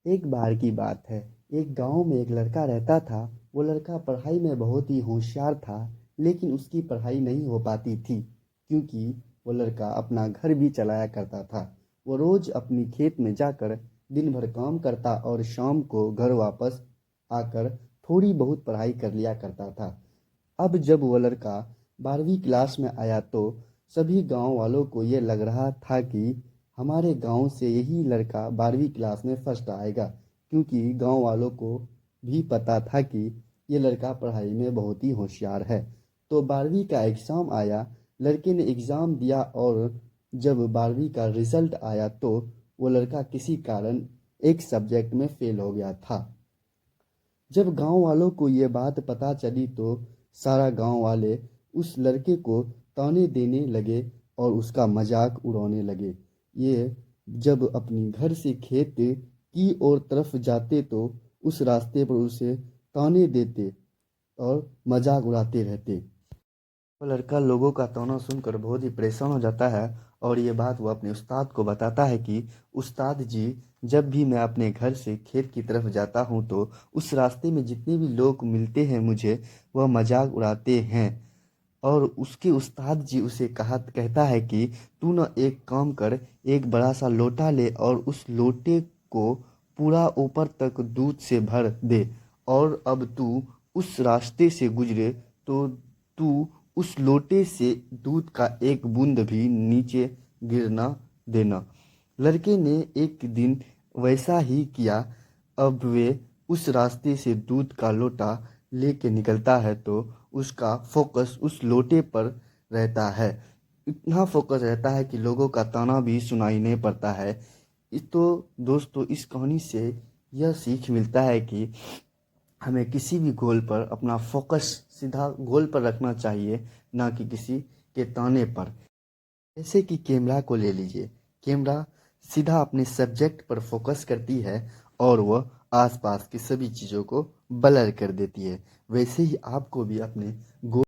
एक बार की बात है। एक गांव में एक लड़का रहता था। वो लड़का पढ़ाई में बहुत ही होशियार था, लेकिन उसकी पढ़ाई नहीं हो पाती थी, क्योंकि वो लड़का अपना घर भी चलाया करता था। वो रोज अपनी खेत में जाकर दिन भर काम करता और शाम को घर वापस आकर थोड़ी बहुत पढ़ाई कर लिया करता था। अब जब वो लड़का 12वीं क्लास में आया तो सभी गांव वालों को ये लग रहा था कि हमारे गांव से यही लड़का 12वीं क्लास में फर्स्ट आएगा, क्योंकि गांव वालों को भी पता था कि ये लड़का पढ़ाई में बहुत ही होशियार है। तो 12वीं का एग्ज़ाम आया। लड़के ने एग्ज़ाम दिया और जब 12वीं का रिजल्ट आया तो वो लड़का किसी कारण एक सब्जेक्ट में फेल हो गया था। जब गांव वालों को ये बात पता चली तो सारा गांव वाले उस लड़के को ताने देने लगे और उसका मजाक उड़ाने लगे। ये जब अपनी घर से खेत की ओर तरफ जाते तो उस रास्ते पर उसे ताने देते और मजाक उड़ाते रहते। वो लड़का लोगों का ताना सुनकर बहुत ही परेशान हो जाता है और ये बात वो अपने उस्ताद को बताता है कि उस्ताद जी, जब भी मैं अपने घर से खेत की तरफ जाता हूँ तो उस रास्ते में जितने भी लोग मिलते हैं मुझे, वह मजाक उड़ाते हैं। और उसके उस्ताद जी उसे कहता है कि तू ना एक काम कर, एक बड़ा सा लोटा ले और उस लोटे को पूरा ऊपर तक दूध से भर दे, और अब तू उस रास्ते से गुजरे तो तू उस लोटे से दूध का एक बूंद भी नीचे गिरना देना। लड़के ने एक दिन वैसा ही किया। अब वे उस रास्ते से दूध का लोटा लेके निकलता है तो उसका फोकस उस लोटे पर रहता है। इतना फोकस रहता है कि लोगों का ताना भी सुनाई नहीं पड़ता है। तो दोस्तों, इस कहानी से यह सीख मिलता है कि हमें किसी भी गोल पर अपना फोकस सीधा गोल पर रखना चाहिए, ना कि किसी के ताने पर। जैसे कि कैमरा को ले लीजिए। कैमरा सीधा अपने सब्जेक्ट पर फोकस करती है और वह आसपास की सभी चीज़ों को ब्लर कर देती है। वैसे ही आपको भी अपने गोल